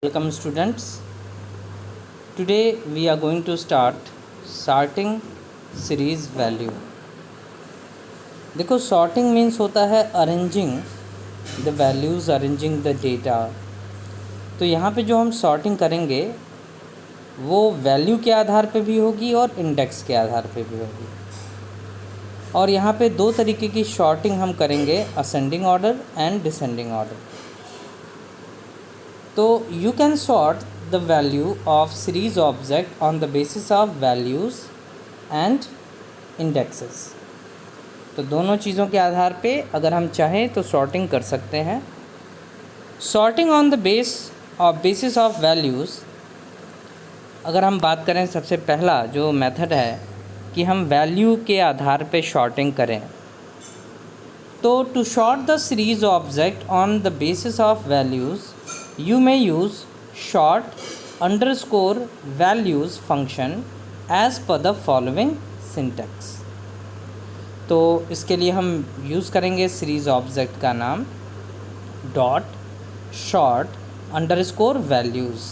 Welcome students. Today we are going to start sorting series value. देखो sorting means होता है arranging the values, arranging the data. तो यहाँ पे जो हम sorting करेंगे वो वैल्यू के आधार पे भी होगी और इंडेक्स के आधार पे भी होगी। और यहाँ पे दो तरीके की sorting हम करेंगे, ascending order and descending order. तो you can sort the value of series object on the basis of values and indexes. तो दोनों चीज़ों के आधार पे अगर हम चाहें तो सॉर्टिंग कर सकते हैं। Sorting on the basis of values, अगर हम बात करें सबसे पहला जो मेथड है कि हम वैल्यू के आधार पे सॉर्टिंग करें, तो to sort the series object on the basis of values you may use sort underscore values function as per the following syntax. तो इसके लिए हम यूज़ करेंगे सीरीज़ ऑब्जेक्ट का नाम डॉट शॉर्ट अंडरस्कोर वैल्यूज़।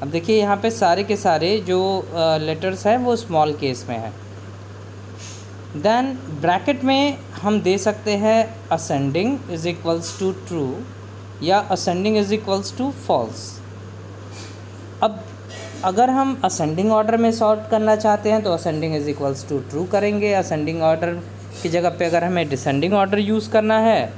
अब देखिए यहाँ पे सारे के सारे जो लेटर्स हैं वो स्मॉल केस में है। देन ब्रैकेट में हम दे सकते हैं ascending is equals to true या ascending is equals to false. अब अगर हम असेंडिंग ऑर्डर में सॉर्ट करना चाहते हैं तो ascending is equals to true करेंगे। असेंडिंग ऑर्डर की जगह पे अगर हमें डिसेंडिंग ऑर्डर यूज़ करना है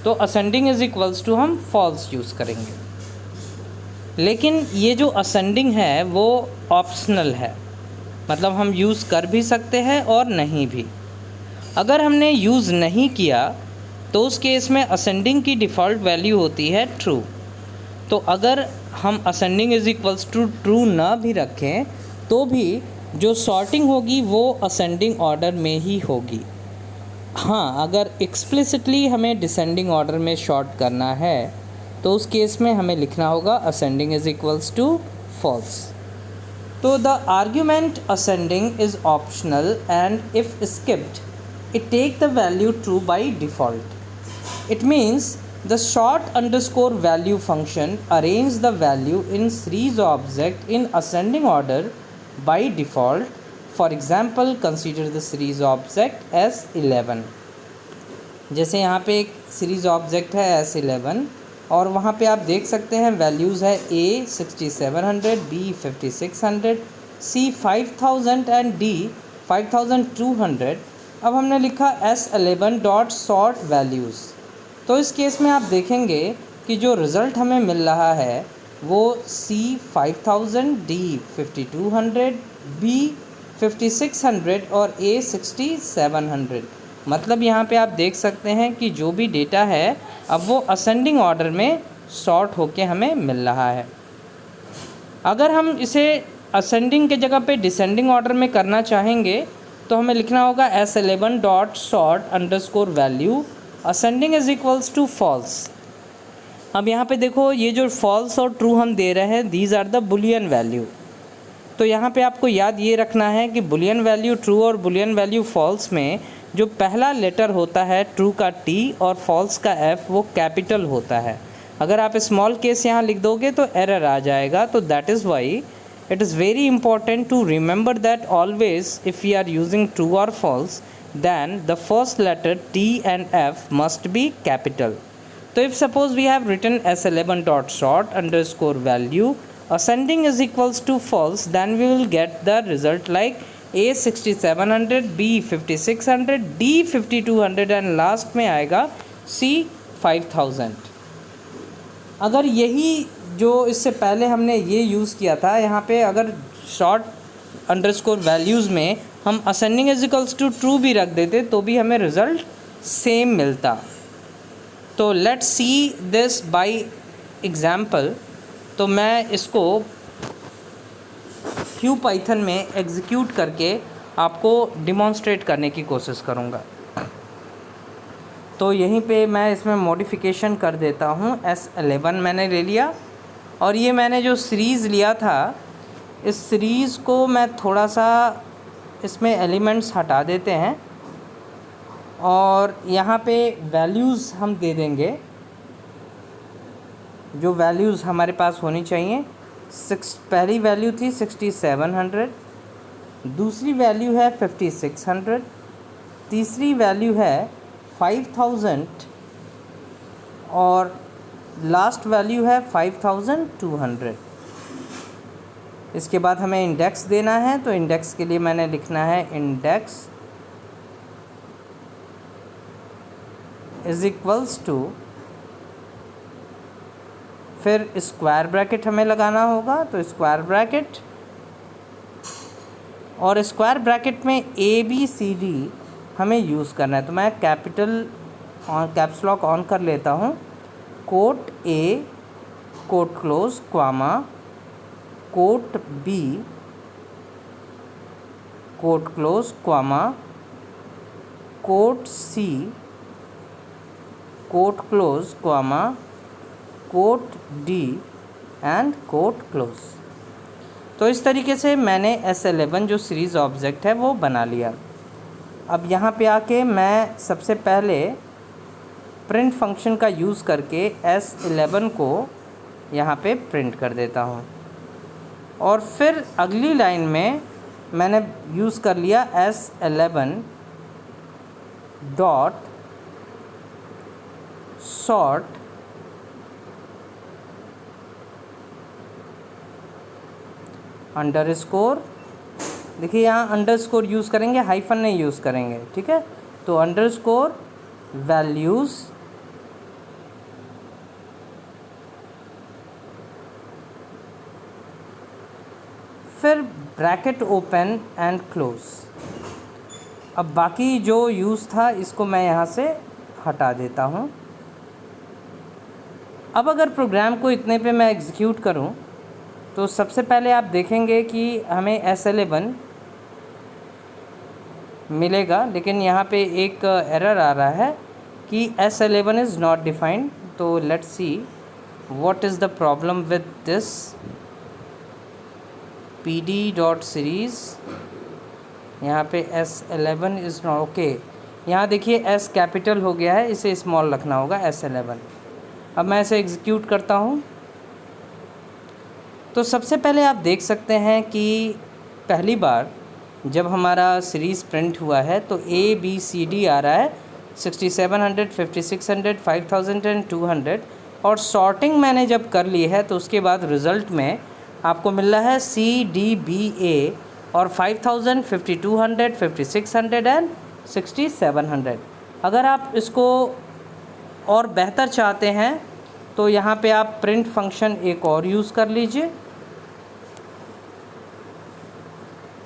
तो असेंडिंग इज इक्वल्स टू हम फॉल्स यूज़ करेंगे। लेकिन ये जो असेंडिंग है वो ऑप्शनल है, मतलब हम यूज़ कर भी सकते हैं और नहीं भी। अगर हमने यूज़ नहीं किया तो उस केस में असेंडिंग की डिफ़ॉल्ट वैल्यू होती है ट्रू। तो अगर हम ascending is equals to true ना भी रखें तो भी जो सॉर्टिंग होगी वो असेंडिंग ऑर्डर में ही होगी। हाँ, अगर एक्सप्लिसिटली हमें डिसेंडिंग ऑर्डर में शॉर्ट करना है तो उस केस में हमें लिखना होगा ascending is equals to false. तो the argument ascending is optional and if skipped it take the value true by default. It means the sort underscore value function arrange the value in series object in ascending order by default. For example, consider the series object as 11. जैसे यहाँ पे एक series object है S11 और वहाँ पे आप देख सकते हैं वैल्यूज़ है A 6700, B 5600, C 5000 and D 5200। अब हमने लिखा S11 डॉट सॉर्ट वैल्यूज़। तो इस केस में आप देखेंगे कि जो रिज़ल्ट हमें मिल रहा है वो C 5000, D 5200, B 5600 और A 6700। मतलब यहाँ पे आप देख सकते हैं कि जो भी डेटा है अब वो असेंडिंग ऑर्डर में सॉर्ट होके हमें मिल रहा है। अगर हम इसे असेंडिंग के जगह पे डिसेंडिंग ऑर्डर में करना चाहेंगे तो हमें लिखना होगा S11 dot sort underscore value ascending is equals to false. अब यहाँ पे देखो ये जो फॉल्स और ट्रू हम दे रहे हैं these are the boolean value. तो यहाँ पे आपको याद ये रखना है कि बुलियन वैल्यू ट्रू और बुलियन वैल्यू फॉल्स में जो पहला लेटर होता है ट्रू का T और फॉल्स का F वो कैपिटल होता है। अगर आप स्मॉल केस यहाँ लिख दोगे तो एरर आ जाएगा। तो that is why it is very important to remember that always if we are using true or false then the first letter T and F must be capital. So if suppose we have written S11 dot sort underscore value ascending is equals to false, then we will get the result like A 6700, B 5600, D 5200 and last में आएगा C 5000। अगर यही जो इससे पहले हमने ये use किया था यहाँ पे अगर शॉर्ट अंडरस्कोर वैल्यूज़ में हम ascending is equals to true भी रख देते तो भी हमें रिज़ल्ट सेम मिलता। तो let's see this by example. तो मैं इसको क्यू पाइथन में एग्जीक्यूट करके आपको डिमॉन्स्ट्रेट करने की कोशिश करूँगा। तो यहीं पे मैं इसमें मॉडिफिकेशन कर देता हूँ। S11 मैंने ले लिया और ये मैंने जो सीरीज़ लिया था इस सीरीज़ को मैं थोड़ा सा इसमें एलिमेंट्स हटा देते हैं और यहाँ पे वैल्यूज़ हम दे देंगे जो वैल्यूज़ हमारे पास होनी चाहिए, पहली वैल्यू थी 6700, दूसरी वैल्यू है 5600, तीसरी वैल्यू है 5000 और लास्ट वैल्यू है 5200। इसके बाद हमें इंडेक्स देना है, तो इंडेक्स के लिए मैंने लिखना है इंडेक्स इज इक्वल्स टू, फिर स्क्वायर ब्रैकेट हमें लगाना होगा, तो स्क्वायर ब्रैकेट, और स्क्वायर ब्रैकेट में ABCD हमें यूज़ करना है। तो मैं कैप्स लॉक ऑन कर लेता हूँ, quote A quote close comma, quote B quote close comma, quote C quote close comma, quote D end quote close. तो इस तरीके से मैंने S11 जो सीरीज़ ऑब्जेक्ट है वो बना लिया। अब यहाँ पे आके मैं सबसे पहले प्रिंट फंक्शन का यूज़ करके S11 को यहाँ पे प्रिंट कर देता हूँ, और फिर अगली लाइन में मैंने यूज़ कर लिया S11 डॉट सॉर्ट अंडरस्कोर। देखिए यहाँ अंडरस्कोर यूज़ करेंगे, हाइफन नहीं यूज़ करेंगे, ठीक है। तो अंडरस्कोर वैल्यूज़ फिर ब्रैकेट ओपन एंड क्लोज। अब बाकी जो यूज़ था इसको मैं यहाँ से हटा देता हूँ। अब अगर प्रोग्राम को इतने पे मैं एग्जीक्यूट करूँ तो सबसे पहले आप देखेंगे कि हमें S11 मिलेगा, लेकिन यहाँ पे एक एरर आ रहा है कि S11 इज़ नॉट डिफाइंड। तो let's see what is the problem with this pd.series। यहाँ पे S11 इज़ नॉट ओके। यहाँ देखिए S कैपिटल हो गया है, इसे स्मॉल रखना होगा S11। अब मैं इसे एग्जीक्यूट करता हूँ तो सबसे पहले आप देख सकते हैं कि पहली बार जब हमारा सीरीज़ प्रिंट हुआ है तो ABCD आ रहा है 6700, 5600, 5000 एंड 200, और सॉर्टिंग मैंने जब कर ली है तो उसके बाद रिज़ल्ट में आपको मिल रहा है CDBA और 5000, 5200, 5600 एंड 6700। अगर आप इसको और बेहतर चाहते हैं तो यहाँ पे आप प्रिंट फंक्शन एक और यूज़ कर लीजिए,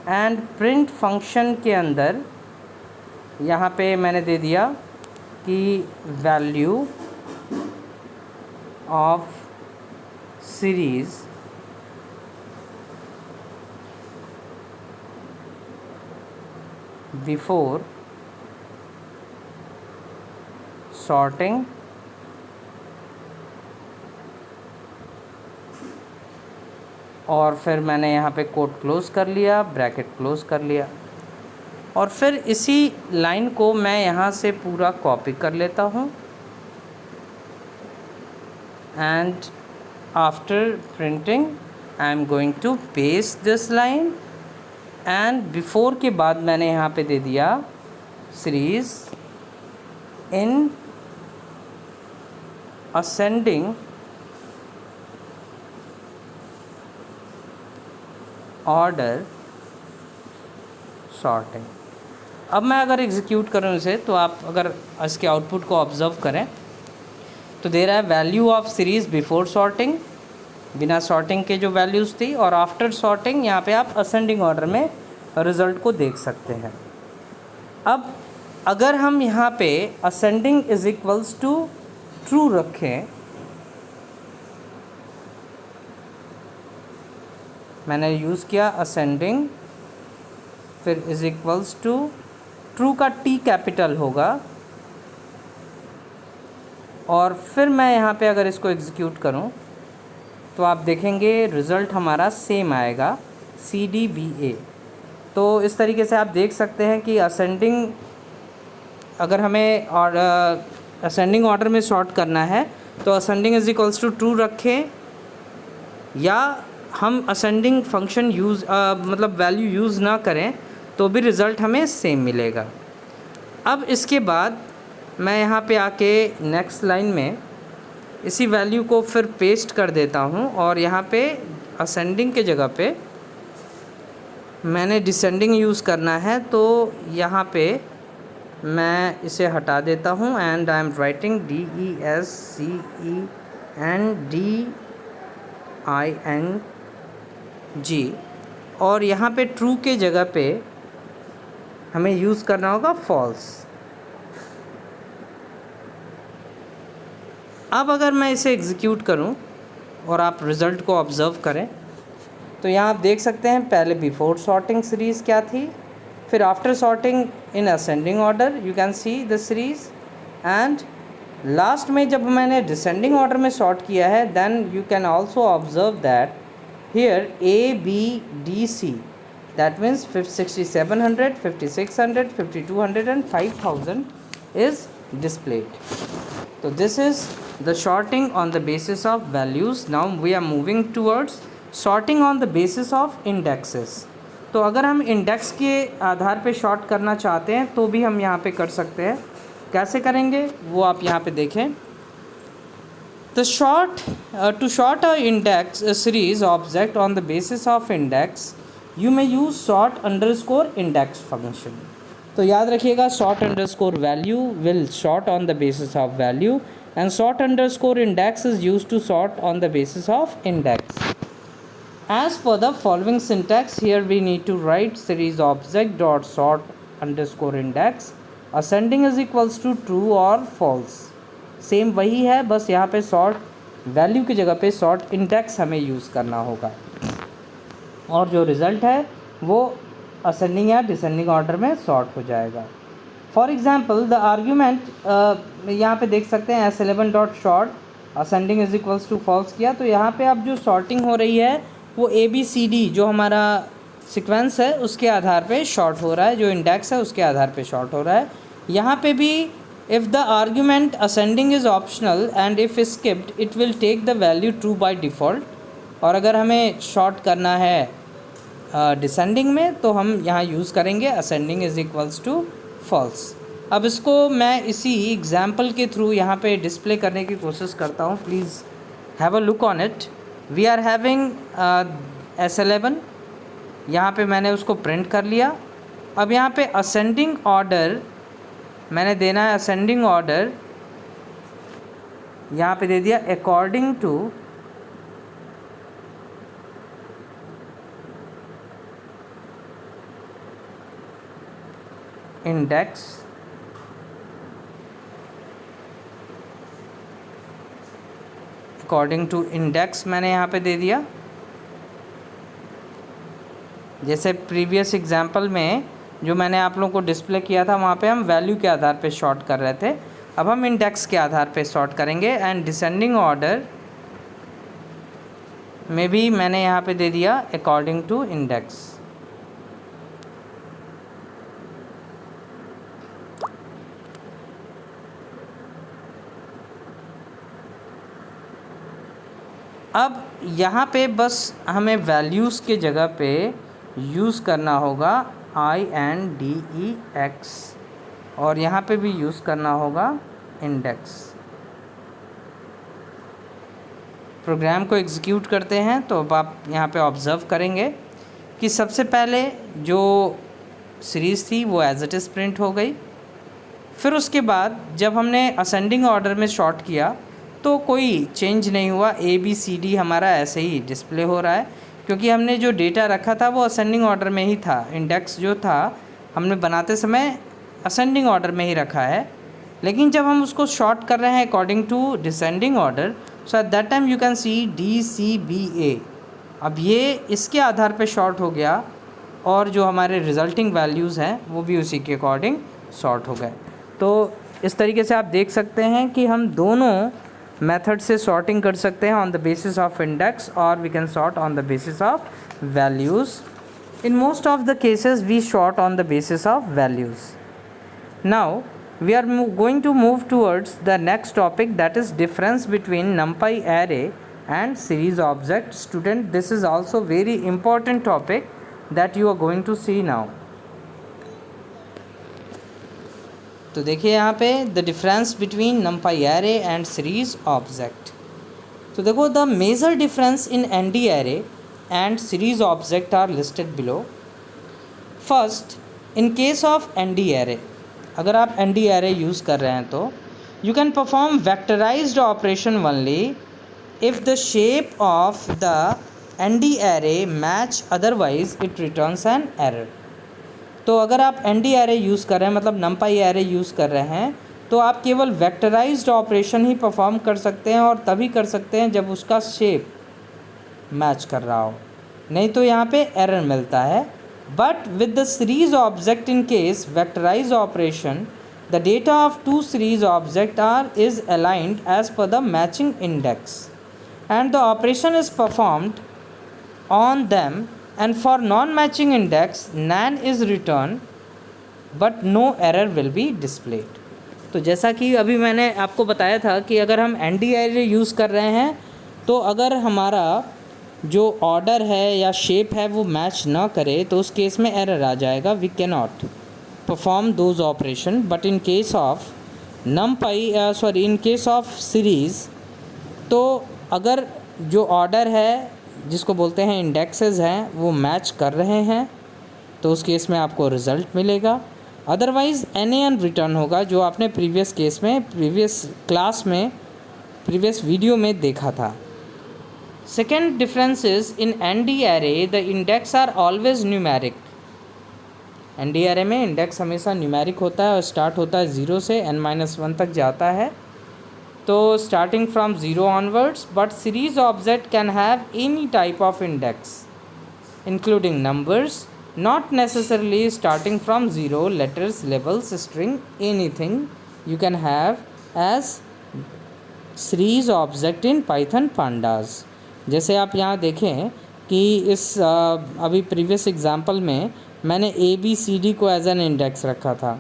एंड प्रिंट फंक्शन के अंदर यहाँ पे मैंने दे दिया कि value of series before sorting और फिर मैंने यहाँ पे कोट क्लोज़ कर लिया, ब्रैकेट क्लोज़ कर लिया, और फिर इसी लाइन को मैं यहाँ से पूरा कॉपी कर लेता हूँ, and after printing I am going to paste this line, and before के बाद मैंने यहाँ पे दे दिया series in ascending order sorting. अब मैं अगर एग्जीक्यूट करूँ इसे तो आप अगर इसके आउटपुट को ऑब्ज़र्व करें तो दे रहा है value of series before sorting, बिना सॉर्टिंग के जो वैल्यूज़ थी, और आफ्टर सॉर्टिंग यहाँ पे आप असेंडिंग ऑर्डर में रिज़ल्ट को देख सकते हैं। अब अगर हम यहाँ पे ascending is equals to true रखें, मैंने यूज़ किया असेंडिंग, फिर इज इक्वल्स टू ट्रू का T कैपिटल होगा, और फिर मैं यहाँ पे अगर इसको एग्जीक्यूट करूँ तो आप देखेंगे रिज़ल्ट हमारा सेम आएगा CDBA। तो इस तरीके से आप देख सकते हैं कि असेंडिंग, अगर हमें और असेंडिंग ऑर्डर में सॉर्ट करना है तो ascending is equals to true रखें, या हम असेंडिंग फंक्शन मतलब वैल्यू यूज़ ना करें तो भी रिज़ल्ट हमें सेम मिलेगा। अब इसके बाद मैं यहाँ पे आके नेक्स्ट लाइन में इसी वैल्यू को फिर पेस्ट कर देता हूँ, और यहाँ पे असेंडिंग के जगह पे मैंने डिसेंडिंग यूज़ करना है, तो यहाँ पे मैं इसे हटा देता हूँ and I am writing DESCENDING, और यहाँ पे ट्रू के जगह पे हमें यूज़ करना होगा फॉल्स। अब अगर मैं इसे एग्जीक्यूट करूं और आप रिज़ल्ट को ऑब्ज़र्व करें तो यहाँ आप देख सकते हैं पहले बिफोर सॉर्टिंग सीरीज़ क्या थी, फिर after sorting in ascending order you can see the series, and last में जब मैंने डिसेंडिंग ऑर्डर में सॉर्ट किया है then you can also observe that here ABDC, that means 6700, 5600, 5200 and 5000 is displayed. So this is the sorting on the basis of values. Now we are moving towards sorting on the basis of indexes. तो अगर हम index के आधार पे short करना चाहते हैं तो भी हम यहाँ पे कर सकते हैं। कैसे करेंगे वो आप यहाँ पे देखें। The to sort a index a series object on the basis of index, you may use sort underscore index function. तो याद रखिएगा sort underscore value will sort on the basis of value, and sort underscore index is used to sort on the basis of index. As per the following syntax, here we need to write series object dot sort underscore index, ascending is equals to true or false. Same वही है, बस यहाँ पे sort value की जगह पे sort index हमें use करना होगा, और जो रिज़ल्ट है वो असेंडिंग या डिसेंडिंग ऑर्डर में सॉर्ट हो जाएगा। फॉर एग्जांपल द आर्ग्यूमेंट यहाँ पे देख सकते हैं S11 dot sort ascending is equals to false किया, तो यहाँ पे अब जो सॉर्टिंग हो रही है वो ABCD जो हमारा सीक्वेंस है उसके आधार पे शॉर्ट हो रहा है, जो इंडेक्स है उसके आधार पे शॉर्ट हो रहा है। यहाँ पे भी if the argument ascending is optional and if skipped it will take the value true by default, और अगर हमें शॉर्ट करना है डिसेंडिंग में तो हम यहाँ यूज़ करेंगे ascending is equals to false। अब इसको मैं इसी एग्जाम्पल के थ्रू यहाँ पे डिस्प्ले करने की कोशिश करता हूँ, please have a look on it. We are having S11, यहाँ पे मैंने उसको प्रिंट कर लिया। अब यहाँ पे असेंडिंग ऑर्डर मैंने देना है, असेंडिंग ऑर्डर यहाँ पे दे दिया according to index, according to index मैंने यहाँ पे दे दिया। जैसे प्रीवियस एग्जाम्पल में जो मैंने आप लोगों को डिस्प्ले किया था वहाँ पे हम वैल्यू के आधार पे शॉर्ट कर रहे थे, अब हम इंडेक्स के आधार पे शॉर्ट करेंगे। एंड डिसेंडिंग ऑर्डर में भी मैंने यहाँ पे दे दिया अकॉर्डिंग टू इंडेक्स। अब यहाँ पे बस हमें वैल्यूज़ के जगह पे यूज़ करना होगा INDEX, और यहाँ पे भी यूज़ करना होगा इंडेक्स। प्रोग्राम को एग्जीक्यूट करते हैं तो अब आप यहाँ पे ऑब्ज़र्व करेंगे कि सबसे पहले जो सीरीज़ थी वो एज इट इज़ प्रिंट हो गई। फिर उसके बाद जब हमने असेंडिंग ऑर्डर में शॉर्ट किया तो कोई चेंज नहीं हुआ, ABCD हमारा ऐसे ही डिस्प्ले हो रहा है, क्योंकि हमने जो डेटा रखा था वो असेंडिंग ऑर्डर में ही था। इंडेक्स जो था हमने बनाते समय असेंडिंग ऑर्डर में ही रखा है, लेकिन जब हम उसको शॉर्ट कर रहे हैं according to descending order, so at that time you can see DCBA। अब ये इसके आधार पे शॉर्ट हो गया, और जो हमारे रिजल्टिंग वैल्यूज़ हैं वो भी उसी के अकॉर्डिंग शॉर्ट हो गए। तो इस तरीके से आप देख सकते हैं कि हम दोनों मेथड से सॉर्टिंग कर सकते हैं on the basis of index, और we can sort on the basis of values. In most of the cases we sort on the basis of values. Now we are going to move towards the next topic, that is difference between numpy array and series object. Student, this is also very important topic that you are going to see now. तो देखिए यहाँ पे the difference between NumPy array and series object. तो देखो the major difference in ND array and series object are listed below. First, in case of ND array, अगर आप ND array use कर रहे हैं तो you can perform vectorised operation only if the shape of the ND array match, otherwise it returns an error. तो अगर आप ND array use कर रहे हैं, मतलब नम्पाई एरे यूज़ कर रहे हैं, तो आप केवल वेक्टराइज्ड ऑपरेशन ही परफॉर्म कर सकते हैं और तभी कर सकते हैं जब उसका शेप मैच कर रहा हो, नहीं तो यहाँ पे एरर मिलता है. But with the series object, in case vectorised operation, the data of two series object are is aligned as per the matching index and the operation is performed on them, and for non-matching index nan is returned but no error will be displayed. तो जैसा कि अभी मैंने आपको बताया था कि अगर हम एनडी एरे यूज़ कर रहे हैं तो अगर हमारा जो ऑर्डर है या शेप है वो मैच ना करे तो उस केस में एरर आ जाएगा. We can not perform those operation. But in case of in case of series, तो अगर जो ऑर्डर है जिसको बोलते हैं इंडेक्सेस हैं वो मैच कर रहे हैं तो उस केस में आपको रिज़ल्ट मिलेगा. अदरवाइज़ NaN रिटर्न होगा, जो आपने प्रीवियस केस में, प्रीवियस क्लास में, प्रीवियस वीडियो में देखा था. Second difference is in ND array the index are always numeric. ND array में इंडेक्स हमेशा न्यूमेरिक होता है और स्टार्ट होता है 0 से n-1 तक जाता है, तो starting from 0 onwards. But series object can have any type of index including numbers, not necessarily starting from 0, letters, labels, string, anything you can have as series object in Python pandas. जैसे आप यहाँ देखें कि इस अभी previous example में मैंने ABCD को एज एन इंडेक्स रखा था.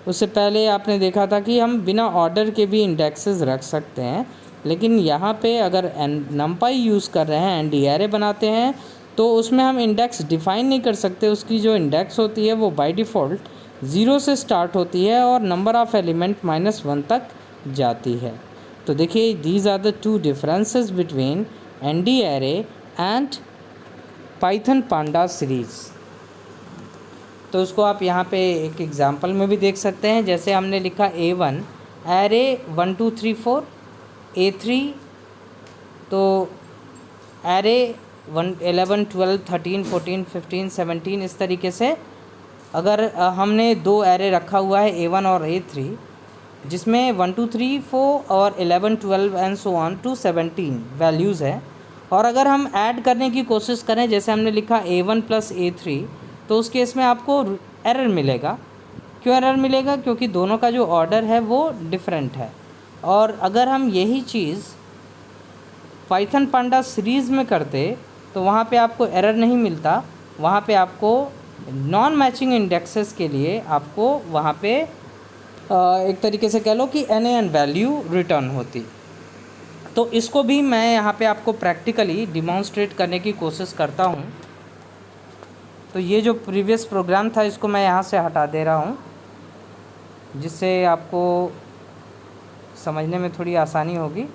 उससे पहले आपने देखा था कि हम बिना ऑर्डर के भी इंडेक्सेस रख सकते हैं, लेकिन यहाँ पे अगर नम्पाई यूज़ कर रहे हैं, एनडी एरे बनाते हैं, तो उसमें हम इंडेक्स डिफ़ाइन नहीं कर सकते. उसकी जो इंडेक्स होती है वो बाय डिफ़ॉल्ट 0 से स्टार्ट होती है और नंबर ऑफ़ एलिमेंट -1 तक जाती है. तो देखिए, these are the two differences between ND array and Python panda series. तो उसको आप यहाँ पे एक एग्ज़ाम्पल में भी देख सकते हैं. जैसे हमने लिखा A1 एरे 1 2 3 4, A3 तो एरे 11 12 13 14 15 17, इस तरीके से. अगर हमने दो एरे रखा हुआ है A1 और A3, जिसमें 1 2 3 4 और 11 12 and so on to 17 values है, और अगर हम ऐड करने की कोशिश करें, जैसे हमने लिखा A1 + A3, तो उस केस में आपको एरर मिलेगा. क्यों एरर मिलेगा? क्योंकि दोनों का जो ऑर्डर है वो डिफरेंट है. और अगर हम यही चीज़ पाइथन पांडा सीरीज़ में करते तो वहाँ पे आपको एरर नहीं मिलता. वहाँ पे आपको नॉन मैचिंग इंडेक्सेस के लिए आपको वहाँ पे एक तरीके से कह लो कि NaN वैल्यू रिटर्न होती. तो इसको भी मैं यहाँ पे आपको प्रैक्टिकली डिमॉन्स्ट्रेट करने की कोशिश करता हूँ. तो ये जो प्रीवियस प्रोग्राम था इसको मैं यहाँ से हटा दे रहा हूँ, जिससे आपको समझने में थोड़ी आसानी होगी.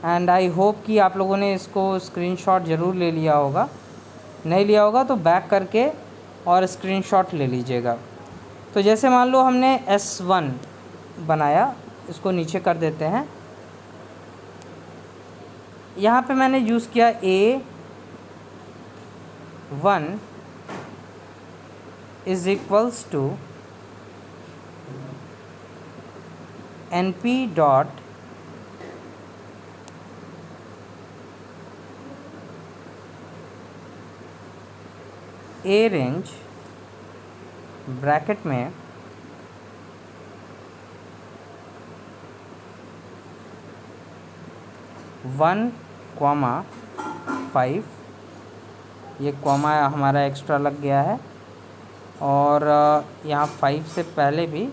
एंड आई होप कि आप लोगों ने इसको स्क्रीनशॉट ज़रूर ले लिया होगा. नहीं लिया होगा तो बैक करके और स्क्रीनशॉट ले लीजिएगा. तो जैसे मान लो हमने S1 बनाया, इसको नीचे कर देते हैं. यहाँ पे मैंने यूज़ किया A1 is equals to NP dot A range bracket में 1,5, ये कॉमा हमारा एक्स्ट्रा लग गया है, और यहाँ 5 से पहले भी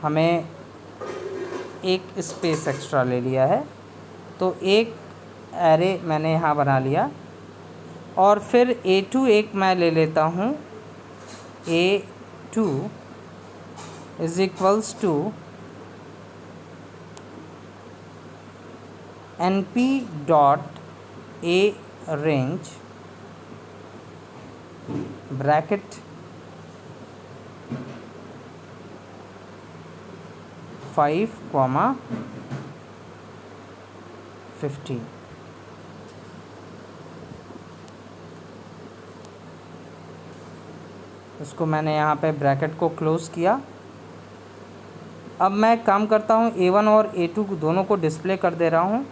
हमें एक स्पेस एक्स्ट्रा ले लिया है, तो एक एरे मैंने यहाँ बना लिया। और फिर A2 एक मैं ले लेता हूँ, A2 is equals to NP dot A range bracket 5, 15। इसको मैंने यहाँ पे ब्रैकेट को क्लोज़ किया। अब मैं काम करता हूँ, A1 और A2 दोनों को डिस्प्ले कर दे रहा हूँ।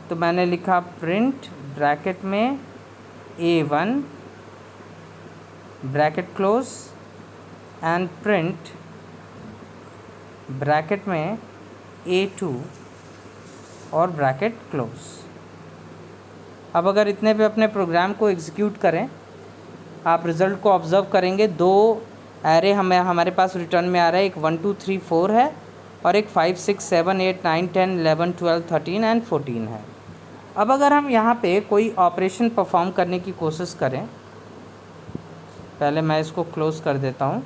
तो मैंने लिखा प्रिंट ब्रैकेट में A1 bracket close and print bracket में A2 और ब्रैकेट क्लोज। अब अगर इतने पे अपने प्रोग्राम को एग्जीक्यूट करें, आप रिज़ल्ट को ऑब्ज़र्व करेंगे, दो एरे हमारे पास रिटर्न में आ रहा है। एक 1 2 3 4 है और एक 5 6 7 8 9 10 11 12 13 एंड 14 है। अब अगर हम यहाँ पे कोई ऑपरेशन परफॉर्म करने की कोशिश करें, पहले मैं इसको क्लोज़ कर देता हूँ।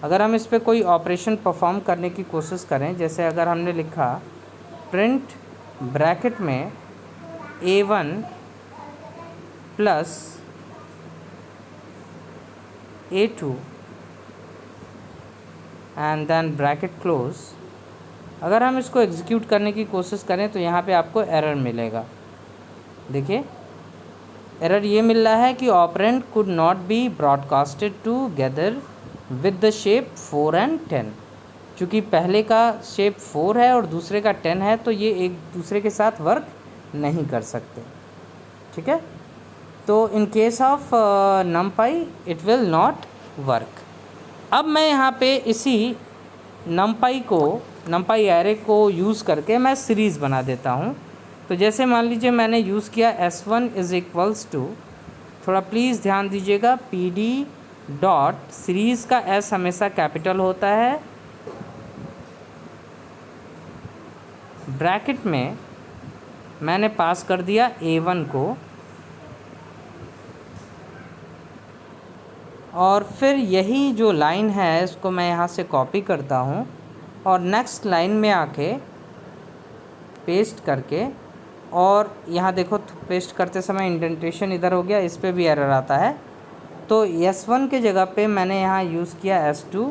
अगर हम इस पर कोई ऑपरेशन परफॉर्म करने की कोशिश करें, जैसे अगर हमने लिखा प्रिंट ब्रैकेट में A1 plus A2 and then bracket close, अगर हम इसको एग्जीक्यूट करने की कोशिश करें तो यहाँ पे आपको एरर मिलेगा। देखिए एरर ये मिल रहा है कि operand could not be broadcasted together with the shape 4 and 10। चूँकि पहले का शेप 4 है और दूसरे का 10 है, तो ये एक दूसरे के साथ वर्क नहीं कर सकते। ठीक है, तो इन case of नमपाई it will not work. अब मैं यहाँ पे इसी नमपाई एरे को यूज़ करके मैं सीरीज़ बना देता हूँ। तो जैसे मान लीजिए मैंने यूज़ किया S1 इज़ इक्वल्स टू, थोड़ा प्लीज़ ध्यान दीजिएगा, PD डॉट सीरीज़ का S हमेशा कैपिटल होता है, ब्रैकेट में मैंने पास कर दिया A1 को, और फिर यही जो लाइन है इसको मैं यहाँ से कॉपी करता हूँ और नेक्स्ट लाइन में आके पेस्ट करके, और यहाँ देखो पेस्ट करते समय इंडेंटेशन इधर हो गया, इस पे भी एरर आता है। तो S1 के जगह पे मैंने यहाँ यूज़ किया S2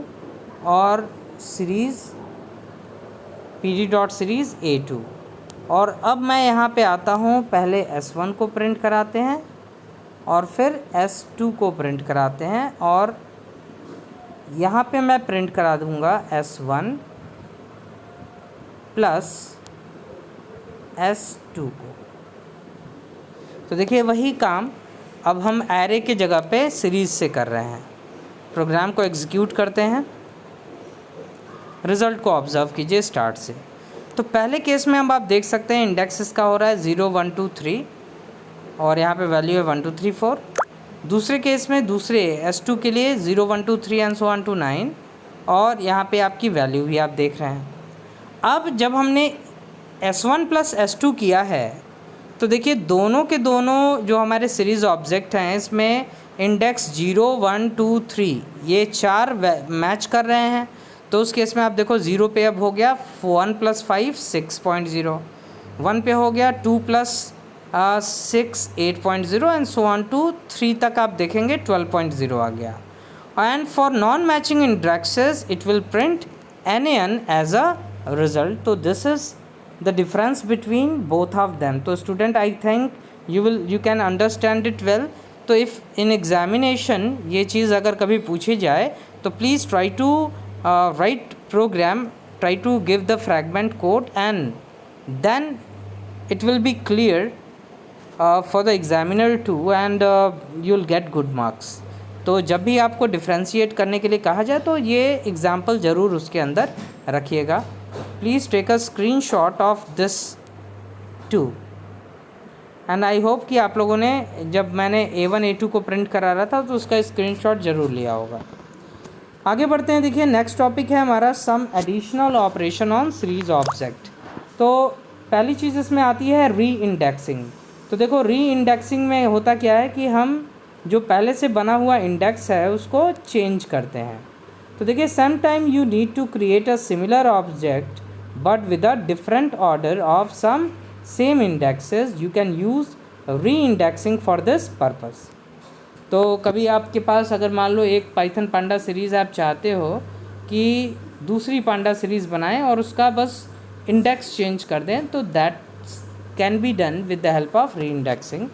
और series PD dot series A2। और अब मैं यहाँ पे आता हूँ, पहले S1 को प्रिंट कराते हैं और फिर S2 को प्रिंट कराते हैं, और यहाँ पे मैं प्रिंट करा दूँगा S1 प्लस S2 को। तो देखिए वही काम अब हम एरे के जगह पे सीरीज़ से कर रहे हैं। प्रोग्राम को एग्जीक्यूट करते हैं, रिज़ल्ट को ऑब्ज़र्व कीजिए स्टार्ट से। तो पहले केस में अब आप देख सकते हैं इंडेक्स इसका हो रहा है 0 1 2 3 और यहाँ पे वैल्यू है 1 2 3 4। दूसरे केस में दूसरे S2 के लिए 0 1 2 3 एंड सो ऑन टू 9, और यहाँ पे आपकी वैल्यू भी आप देख रहे हैं। अब जब हमने S1 प्लस S2 किया है, तो देखिए दोनों के दोनों जो हमारे सीरीज़ ऑब्जेक्ट हैं, इसमें इंडेक्स 0 1 2 3 ये 4 मैच कर रहे हैं। तो उस केस में आप देखो 0 पे अब हो गया 1 प्लस 5 6.0, 1 पे हो गया 2 plus 6 8.0 and so on to 3 तक आप देखेंगे 12.0 आ गया। And for non matching indexes it will print NaN as a result. तो this is the difference between both of them. तो student I think you can understand it well. तो if in examination ये चीज़ अगर कभी पूछी जाए तो please try to write program, try to give the fragment code and then it will be clear for the examiner too and you'll get good marks. तो जब भी आपको डिफ्रेंशिएट करने के लिए कहा जाए तो ये एग्ज़ाम्पल ज़रूर उसके अंदर रखिएगा। Please take a screenshot of this too. And I hope कि आप लोगों ने जब मैंने A1 A2 को प्रिंट करा रहा था तो उसका स्क्रीनशॉट ज़रूर लिया होगा। आगे बढ़ते हैं। देखिए नेक्स्ट टॉपिक है हमारा some additional operation on series object. तो पहली चीज़ इसमें आती है री इंडेक्सिंग। तो देखो री इंडेक्सिंग में होता क्या है कि हम जो पहले से बना हुआ इंडेक्स है उसको चेंज करते हैं। तो देखिए some time you need to create a similar object but with a different order of some same indexes you can use reindexing for this purpose. तो कभी आपके पास अगर मान लो एक पाइथन पांडा सीरीज़ आप चाहते हो कि दूसरी पांडा सीरीज़ बनाएं और उसका बस इंडेक्स चेंज कर दें, तो that can be done with the help of री indexing.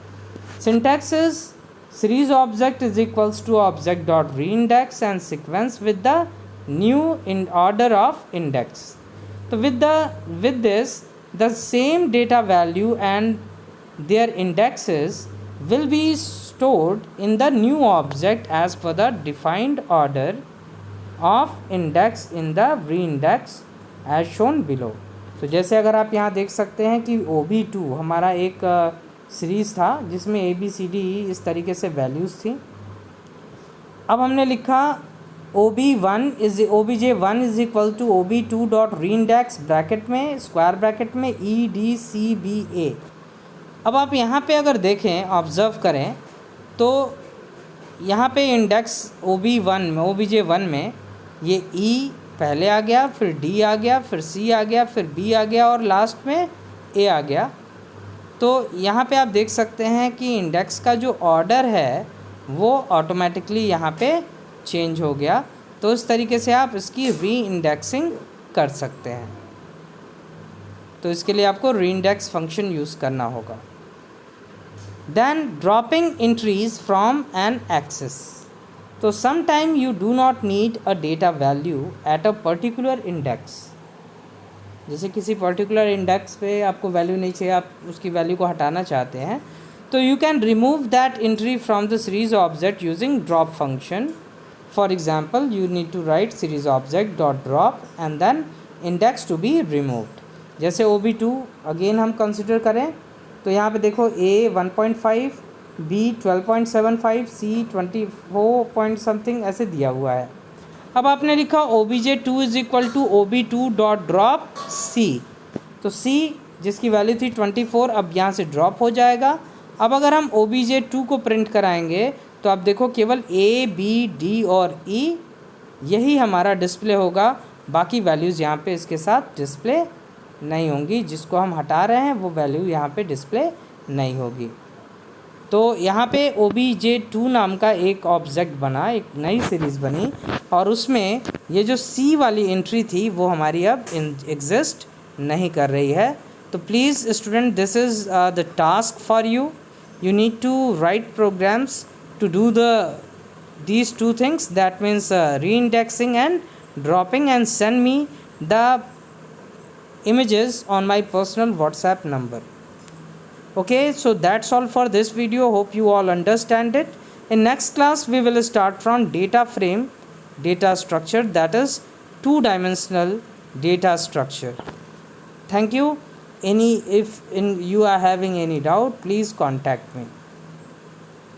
Syntax is series object is equals to object dot reindex and sequence with the new in order of index. So with this the same data value and their indexes will be stored in the new object as per the defined order of index in the reindex as shown below. तो जैसे अगर आप यहाँ देख सकते हैं कि OB2 हमारा एक सीरीज़ था जिसमें ABCD इस तरीके से वैल्यूज़ थी। अब हमने लिखा OB1 is OBJ1 is equal to OB2 dot reindex bracket में स्क्वायर ब्रैकेट में EDCBA। अब आप यहाँ पे अगर देखें ऑब्ज़र्व करें तो यहाँ पे इंडेक्स OB1 में OBJ1 में ये E पहले आ गया, फिर D आ गया, फिर C आ गया, फिर B आ गया और लास्ट में A आ गया। तो यहाँ पे आप देख सकते हैं कि इंडेक्स का जो ऑर्डर है वो ऑटोमेटिकली यहाँ पे चेंज हो गया। तो इस तरीके से आप इसकी री इंडेक्सिंग कर सकते हैं। तो इसके लिए आपको री इंडेक्स फंक्शन यूज़ करना होगा। Then dropping entries from an axis. तो some time you do not need a data value at a particular index. जैसे किसी पर्टिकुलर इंडेक्स पे आपको वैल्यू नहीं चाहिए, आप उसकी वैल्यू को हटाना चाहते हैं, तो you can remove that entry from the series object using drop function. For example you need to write series object dot drop and then index to be removed. जैसे OB2 अगेन हम consider करें तो यहाँ पे देखो A 1.5, B 12.75, C 24 point something ऐसे दिया हुआ है। अब आपने लिखा OBJ2 is equal to OB2 dot drop C। तो C जिसकी वैल्यू थी 24 अब यहाँ से ड्रॉप हो जाएगा। अब अगर हम OBJ2 को प्रिंट कराएंगे तो आप देखो केवल A, B, D और E यही हमारा डिस्प्ले होगा, बाकी वैल्यूज़ यहाँ पे इसके साथ डिस्प्ले नहीं होंगी। जिसको हम हटा रहे हैं वो वैल्यू यहाँ पे डिस्प्ले नहीं होगी। तो यहाँ पे OBJ2 नाम का एक ऑब्जेक्ट बना, एक नई सीरीज़ बनी और उसमें ये जो C वाली एंट्री थी वो हमारी अब एग्जिस्ट नहीं कर रही है। तो please student this is the task for you. You need to write programs to do these two things, that means re-indexing and dropping, and send me the images on my personal WhatsApp number. Okay, so that's all for this video. Hope you all understand it. In next class we will start from data frame data structure, that is two-dimensional data structure. Thank you. If you are having any doubt, please contact me.